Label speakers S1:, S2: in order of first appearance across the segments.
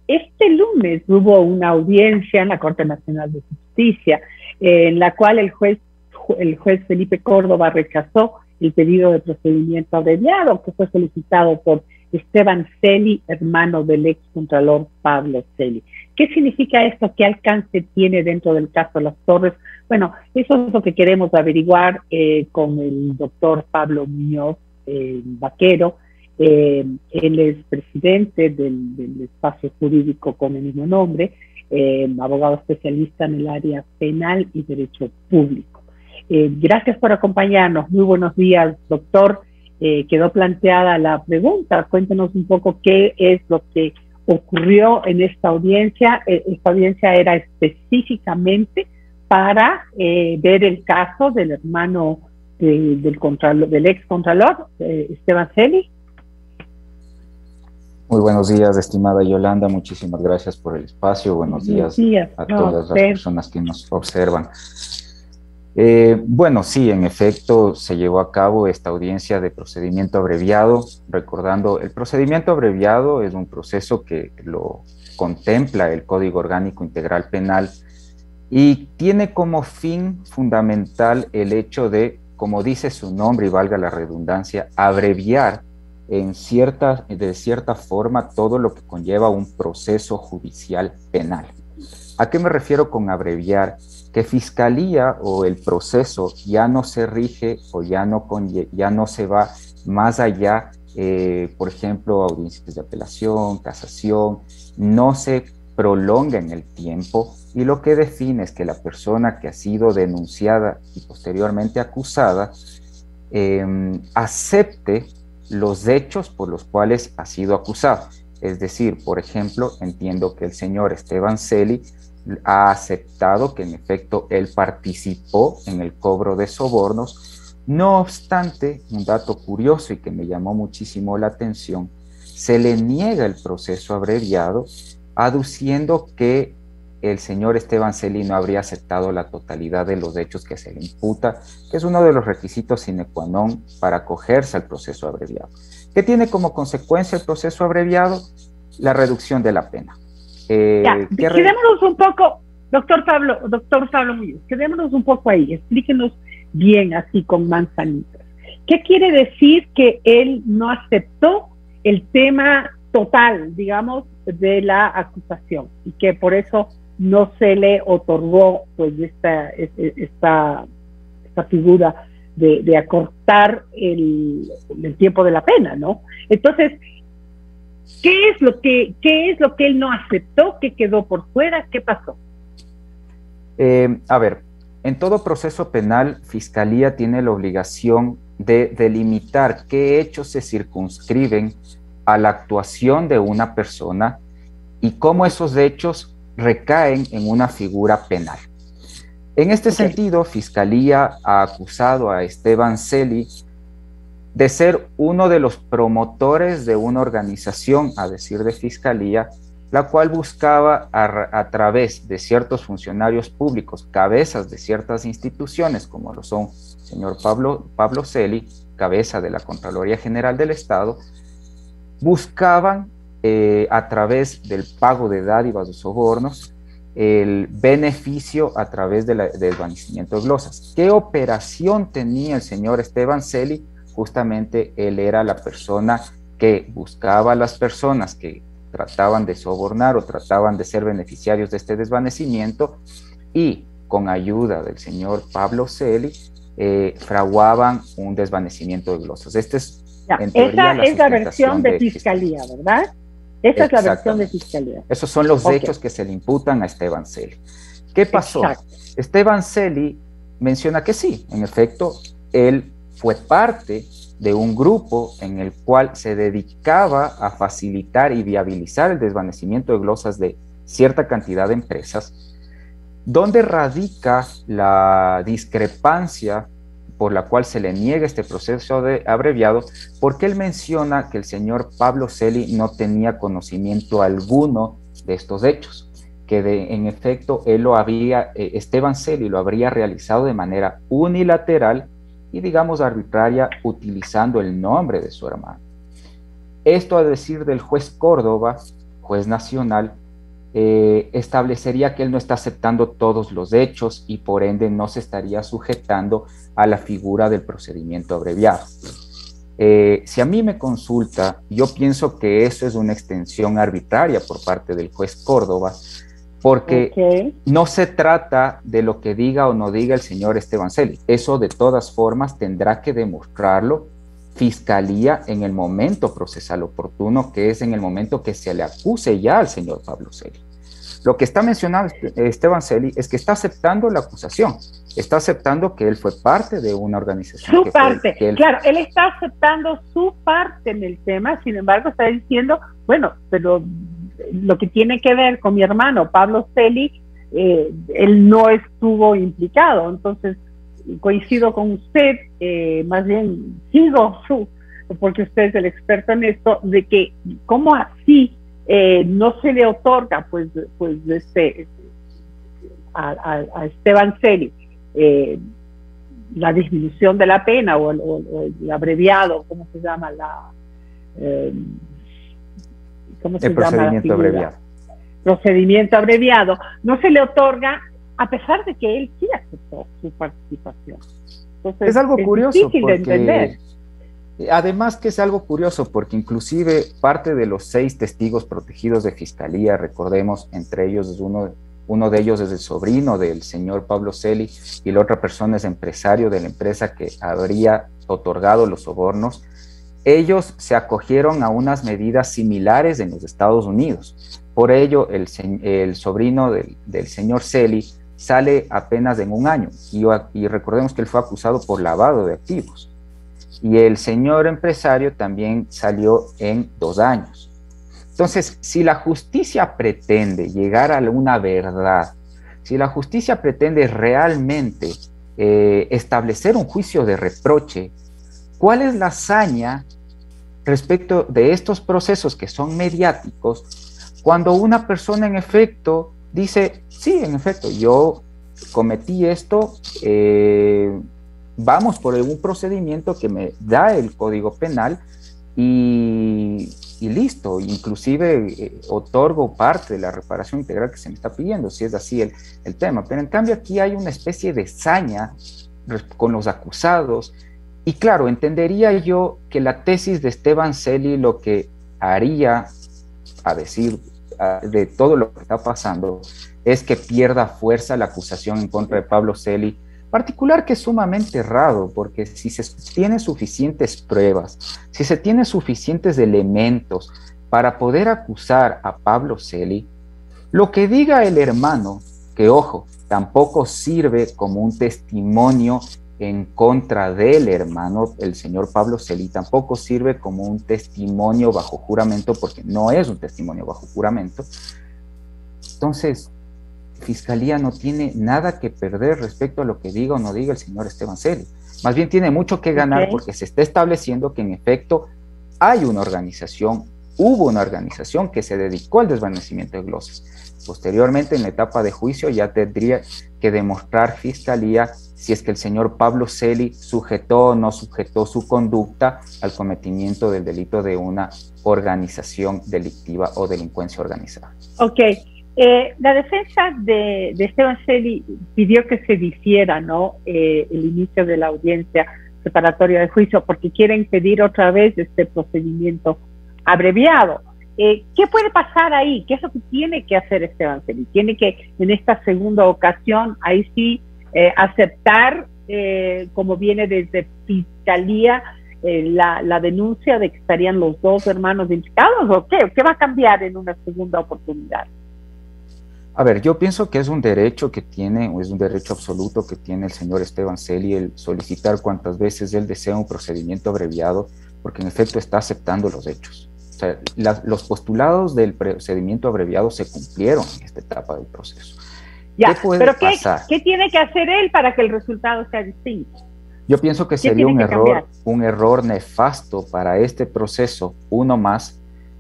S1: Este lunes hubo una audiencia en la Corte Nacional de Justicia en la cual el juez Felipe Córdoba rechazó el pedido de procedimiento abreviado que fue solicitado por Esteban Celi, hermano del ex contralor Pablo Celi. ¿Qué significa esto? ¿Qué alcance tiene dentro del caso Las Torres? Bueno, eso es lo que queremos averiguar con el doctor Pablo Muñoz Vaquero. Él es presidente del espacio jurídico con el mismo nombre, abogado especialista en el área penal y derecho público. Gracias por acompañarnos. Muy buenos días, doctor. Quedó planteada la pregunta. Cuéntenos un poco qué es lo que ocurrió en esta audiencia. Esta audiencia era específicamente para ver el caso del hermano del ex contralor, Esteban Celi.
S2: Muy buenos días, estimada Yolanda. Muchísimas gracias por el espacio. Buenos días a todas las personas que nos observan. Bueno, sí, en efecto, se llevó a cabo esta audiencia de procedimiento abreviado. Recordando, el procedimiento abreviado es un proceso que lo contempla el Código Orgánico Integral Penal y tiene como fin fundamental el hecho de, como dice su nombre y valga la redundancia, abreviar de cierta forma todo lo que conlleva un proceso judicial penal. ¿A qué me refiero con abreviar? Que Fiscalía o el proceso ya no se rige o ya no se va más allá, por ejemplo, audiencias de apelación, casación, no se prolonga en el tiempo y lo que define es que la persona que ha sido denunciada y posteriormente acusada acepte los hechos por los cuales ha sido acusado. Es decir, por ejemplo, entiendo que el señor Esteban Celi ha aceptado que en efecto él participó en el cobro de sobornos. No obstante, un dato curioso y que me llamó muchísimo la atención, se le niega el proceso abreviado aduciendo que el señor Esteban Celi no habría aceptado la totalidad de los hechos que se le imputa, que es uno de los requisitos sine qua non para acogerse al proceso abreviado. ¿Qué tiene como consecuencia el proceso abreviado? La reducción de la pena.
S1: Quedémonos un poco, doctor Pablo Muñoz, quedémonos un poco ahí, explíquenos bien así con manzanitas. ¿Qué quiere decir que él no aceptó el tema total, digamos, de la acusación y que por eso no se le otorgó pues esta figura de acortar el tiempo de la pena, ¿no? Entonces, ¿qué es lo que él no aceptó? ¿Qué quedó por fuera? ¿Qué pasó?
S2: A ver, en todo proceso penal, Fiscalía tiene la obligación de delimitar qué hechos se circunscriben a la actuación de una persona y cómo esos hechos recaen en una figura penal. En este sentido, Fiscalía ha acusado a Esteban Celi de ser uno de los promotores de una organización, a decir de Fiscalía, la cual buscaba a través de ciertos funcionarios públicos, cabezas de ciertas instituciones, como lo son el señor Pablo Celi, cabeza de la Contraloría General del Estado, buscaban a través del pago de dádivas o sobornos el beneficio a través del desvanecimiento de glosas. ¿Qué operación tenía el señor Esteban Celi? Justamente él era la persona que buscaba a las personas que trataban de sobornar o trataban de ser beneficiarios de este desvanecimiento y con ayuda del señor Pablo Celi fraguaban un desvanecimiento de glosas. Esa es la versión de Fiscalía,
S1: ¿verdad? Esa es la versión de Fiscalía.
S2: Esos son los hechos que se le imputan a Esteban Celi. ¿Qué pasó? Exacto. Esteban Celi menciona que sí, en efecto, él fue parte de un grupo en el cual se dedicaba a facilitar y viabilizar el desvanecimiento de glosas de cierta cantidad de empresas. ¿Dónde radica la discrepancia por la cual se le niega este proceso de abreviado? Porque él menciona que el señor Pablo Celi no tenía conocimiento alguno de estos hechos, que en efecto Esteban Celi lo habría realizado de manera unilateral y digamos arbitraria utilizando el nombre de su hermano. Esto a decir del juez Córdoba juez nacional, establecería que él no está aceptando todos los hechos y por ende no se estaría sujetando a la figura del procedimiento abreviado. Si a mí me consulta, yo pienso que eso es una extensión arbitraria por parte del juez Córdoba, porque no se trata de lo que diga o no diga el señor Esteban Celi. Eso de todas formas tendrá que demostrarlo Fiscalía en el momento procesal oportuno, que es en el momento que se le acuse ya al señor Pablo Celi. Lo que está mencionando Esteban Celi es que está aceptando la acusación, está aceptando que él fue parte de una organización.
S1: Su parte, claro, él está aceptando su parte en el tema, sin embargo está diciendo, bueno, pero lo que tiene que ver con mi hermano Pablo Celi, él no estuvo implicado, entonces coincido con usted, más bien sigo porque usted es el experto en esto, de que cómo así no se le otorga a Esteban Celi la disminución de la pena o el abreviado, ¿cómo se llama?
S2: El procedimiento abreviado.
S1: Procedimiento abreviado, no se le otorga a pesar de que él sí aceptó su participación. Entonces,
S2: es algo curioso
S1: difícil de entender.
S2: Además que es algo curioso porque inclusive parte de los 6 testigos protegidos de Fiscalía, recordemos, entre ellos es uno de ellos es el sobrino del señor Pablo Celi y la otra persona es empresario de la empresa que habría otorgado los sobornos. Ellos se acogieron a unas medidas similares en los Estados Unidos. Por ello, el sobrino del señor Celi sale apenas en 1 año y recordemos que él fue acusado por lavado de activos. Y el señor empresario también salió en 2 años. Entonces, si la justicia pretende llegar a una verdad, si la justicia pretende realmente establecer un juicio de reproche, ¿cuál es la hazaña respecto de estos procesos que son mediáticos cuando una persona en efecto dice, sí, en efecto, yo cometí esto, vamos por un procedimiento que me da el Código Penal y listo, inclusive otorgo parte de la reparación integral que se me está pidiendo, si es así el tema. Pero en cambio aquí hay una especie de saña con los acusados y claro, entendería yo que la tesis de Esteban Celi lo que haría, a decir de todo lo que está pasando, es que pierda fuerza la acusación en contra de Pablo Celi, particular que es sumamente errado, porque si se tienen suficientes pruebas, si se tienen suficientes elementos para poder acusar a Pablo Celi, lo que diga el hermano, que ojo, tampoco sirve como un testimonio en contra del hermano, el señor Pablo Celi, tampoco sirve como un testimonio bajo juramento, porque no es un testimonio bajo juramento. Entonces, Fiscalía no tiene nada que perder respecto a lo que diga o no diga el señor Esteban Celi. Más bien tiene mucho que ganar porque se está estableciendo que en efecto hay una organización, hubo una organización que se dedicó al desvanecimiento de glosas. Posteriormente, en la etapa de juicio, ya tendría que demostrar Fiscalía si es que el señor Pablo Celi sujetó o no sujetó su conducta al cometimiento del delito de una organización delictiva o delincuencia organizada.
S1: Ok. La defensa de Esteban Celi pidió que se difiera, ¿no? El inicio de la audiencia preparatoria de juicio porque quieren pedir otra vez este procedimiento abreviado. ¿Qué puede pasar ahí? ¿Qué es lo que tiene que hacer Esteban Celi? Tiene que, en esta segunda ocasión, ahí sí, aceptar, como viene desde Fiscalía, la denuncia de que estarían los 2 hermanos implicados, ¿o qué? ¿Qué va a cambiar en una segunda oportunidad?
S2: A ver, yo pienso que es un derecho que tiene, o es un derecho absoluto que tiene el señor Esteban Celi el solicitar cuantas veces él desea un procedimiento abreviado, porque en efecto está aceptando los hechos. O sea, los postulados del procedimiento abreviado se cumplieron en esta etapa del proceso.
S1: Ya, pero ¿qué tiene que hacer él para que el resultado sea distinto?
S2: Yo pienso que sería un error nefasto para este proceso, uno más,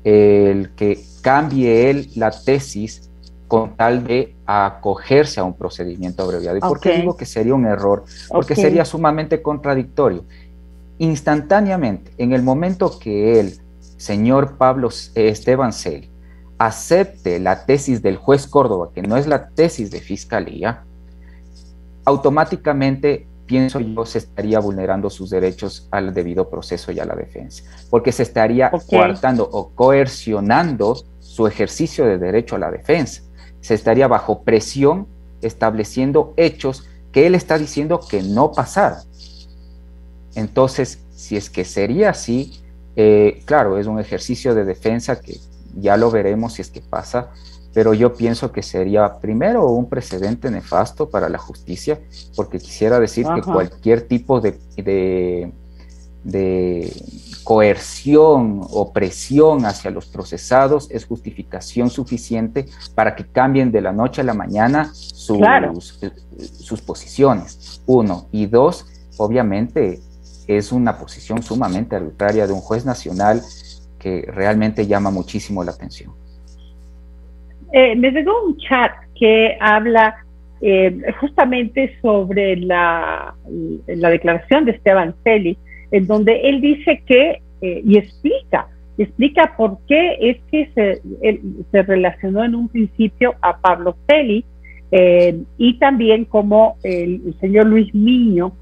S2: el que cambie él la tesis con tal de acogerse a un procedimiento abreviado. ¿Y por qué digo que sería un error? Porque sería sumamente contradictorio. Instantáneamente, en el momento que el señor Esteban Celi acepte la tesis del juez Córdoba, que no es la tesis de fiscalía, automáticamente, pienso yo, se estaría vulnerando sus derechos al debido proceso y a la defensa, porque se estaría coartando o coercionando su ejercicio de derecho a la defensa. Se estaría bajo presión estableciendo hechos que él está diciendo que no pasaron. Entonces, si es que sería así, claro, es un ejercicio de defensa que ya lo veremos si es que pasa, pero yo pienso que sería primero un precedente nefasto para la justicia, porque quisiera decir que cualquier tipo de coerción o presión hacia los procesados es justificación suficiente para que cambien de la noche a la mañana sus posiciones, uno. Y dos, obviamente es una posición sumamente arbitraria de un juez nacional que realmente llama muchísimo la atención.
S1: Me llegó un chat que habla justamente sobre la declaración de Esteban Celi, en donde él dice que, y explica por qué es que se relacionó en un principio a Pablo Celi, y también como el señor Luis Miño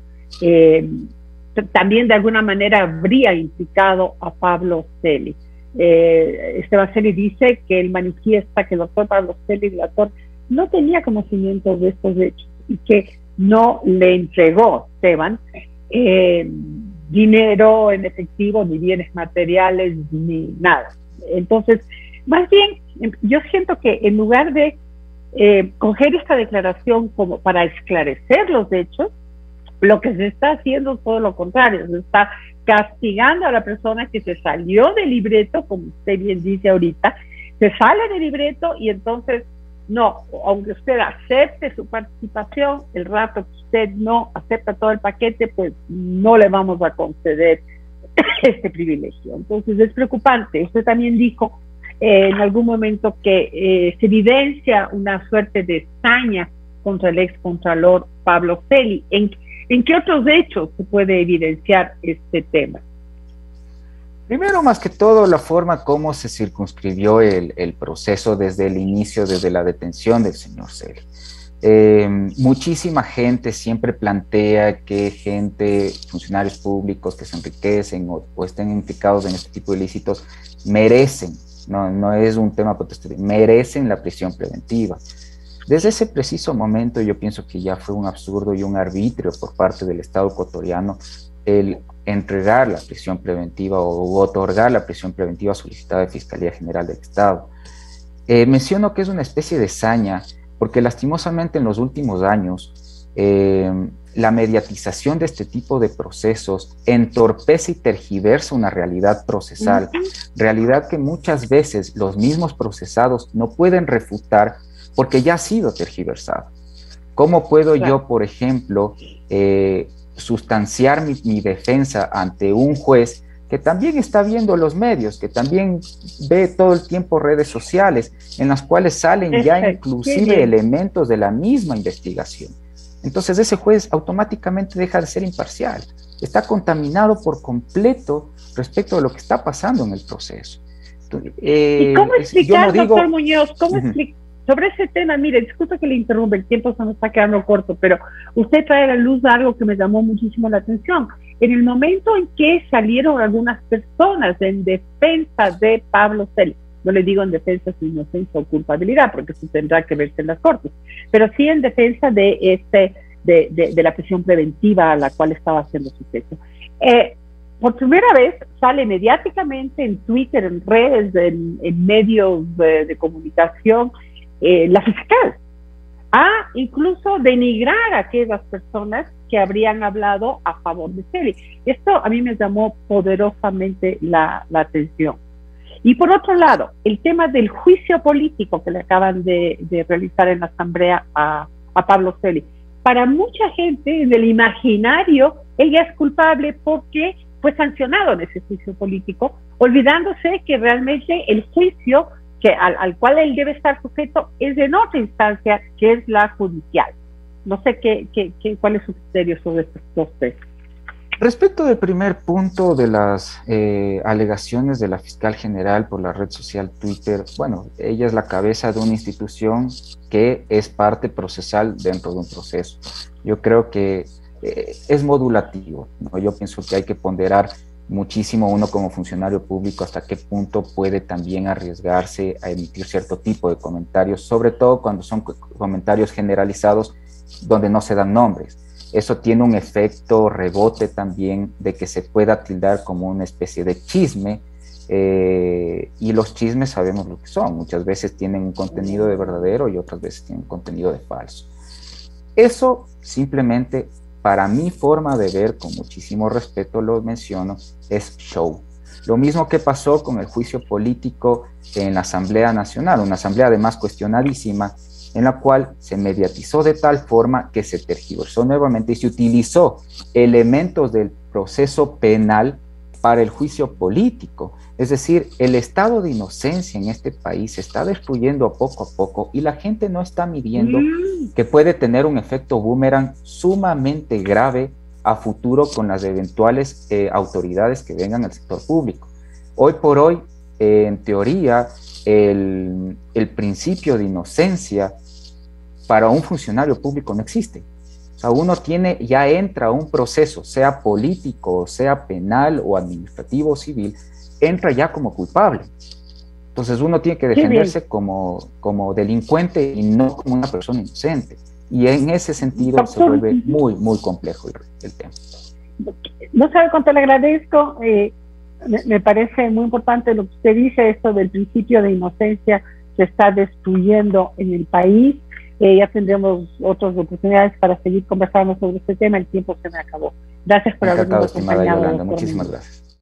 S1: también de alguna manera habría implicado a Pablo Celi. Esteban Celi dice que él manifiesta que el doctor Pablo Celi, el actor, no tenía conocimiento de estos hechos y que no le entregó, Esteban, dinero en efectivo, ni bienes materiales, ni nada. Entonces, más bien, yo siento que en lugar de coger esta declaración como para esclarecer los hechos, lo que se está haciendo es todo lo contrario, se está castigando a la persona que se salió del libreto, como usted bien dice ahorita, se sale del libreto y entonces, no, aunque usted acepte su participación, el rato que usted no acepta todo el paquete, pues no le vamos a conceder este privilegio. Entonces es preocupante. Usted también dijo en algún momento que se evidencia una suerte de saña contra el excontralor Pablo Celi. ¿En qué otros hechos se puede evidenciar este tema?
S2: Primero, más que todo, la forma como se circunscribió el proceso desde el inicio, desde la detención del señor Celi. Muchísima gente siempre plantea que funcionarios públicos que se enriquecen o estén implicados en este tipo de ilícitos, merecen, no es un tema potestad, merecen la prisión preventiva. Desde ese preciso momento yo pienso que ya fue un absurdo y un arbitrio por parte del Estado ecuatoriano el entregar la prisión preventiva o otorgar la prisión preventiva solicitada de Fiscalía General del Estado. Menciono que es una especie de saña porque lastimosamente en los últimos años la mediatización de este tipo de procesos entorpece y tergiversa una realidad procesal, realidad que muchas veces los mismos procesados no pueden refutar porque ya ha sido tergiversado. ¿Cómo puedo yo, por ejemplo, sustanciar mi defensa ante un juez que también está viendo los medios, que también ve todo el tiempo redes sociales, en las cuales salen ya inclusive elementos de la misma investigación? Entonces ese juez automáticamente deja de ser imparcial, está contaminado por completo respecto de lo que está pasando en el proceso.
S1: ¿Y cómo explicar, doctor Muñoz, cómo explicar? Sobre ese tema, mire, disculpe que le interrumpa, el tiempo se nos está quedando corto, pero usted trae a la luz algo que me llamó muchísimo la atención. En el momento en que salieron algunas personas en defensa de Pablo Celi, no le digo en defensa de su inocencia o culpabilidad, porque eso tendrá que verse en las cortes, pero sí en defensa de la prisión preventiva a la cual estaba haciendo sujeto. Por primera vez sale mediáticamente en Twitter, en redes, en medios de comunicación, la fiscal, a incluso denigrar a aquellas personas que habrían hablado a favor de Celi. Esto a mí me llamó poderosamente la atención. Y por otro lado, el tema del juicio político que le acaban de realizar en la Asamblea a Pablo Celi. Para mucha gente, en el imaginario, ella es culpable porque fue sancionado en ese juicio político, olvidándose que realmente el juicio al cual él debe estar sujeto es en otra instancia, que es la judicial. No sé cuál es su criterio sobre estos dos temas.
S2: Respecto del primer punto de las alegaciones de la fiscal general por la red social Twitter, bueno, ella es la cabeza de una institución que es parte procesal dentro de un proceso. Yo creo que es modulativo, ¿no? Yo pienso que hay que ponderar muchísimo uno como funcionario público hasta qué punto puede también arriesgarse a emitir cierto tipo de comentarios, sobre todo cuando son comentarios generalizados donde no se dan nombres. Eso tiene un efecto rebote también de que se pueda tildar como una especie de chisme, y los chismes sabemos lo que son. Muchas veces tienen un contenido de verdadero y otras veces tienen un contenido de falso. Eso simplemente, para mi forma de ver, con muchísimo respeto lo menciono, es show. Lo mismo que pasó con el juicio político en la Asamblea Nacional, una asamblea además cuestionadísima, en la cual se mediatizó de tal forma que se tergiversó nuevamente y se utilizó elementos del proceso penal para el juicio político. Es decir, el estado de inocencia en este país se está destruyendo poco a poco y la gente no está midiendo que puede tener un efecto boomerang sumamente grave a futuro con las eventuales autoridades que vengan al sector público. Hoy por hoy, en teoría, el principio de inocencia para un funcionario público no existe. O sea, uno ya entra a un proceso, sea político, sea penal o administrativo o civil, entra ya como culpable. Entonces uno tiene que defenderse como delincuente y no como una persona inocente. Y en ese sentido se vuelve muy, muy complejo el tema.
S1: No sabe cuánto le agradezco. Me parece muy importante lo que usted dice, esto del principio de inocencia se está destruyendo en el país. Ya tendremos otras oportunidades para seguir conversando sobre este tema. El tiempo se me acabó. Gracias por habernos acompañado.
S2: Muchísimas gracias.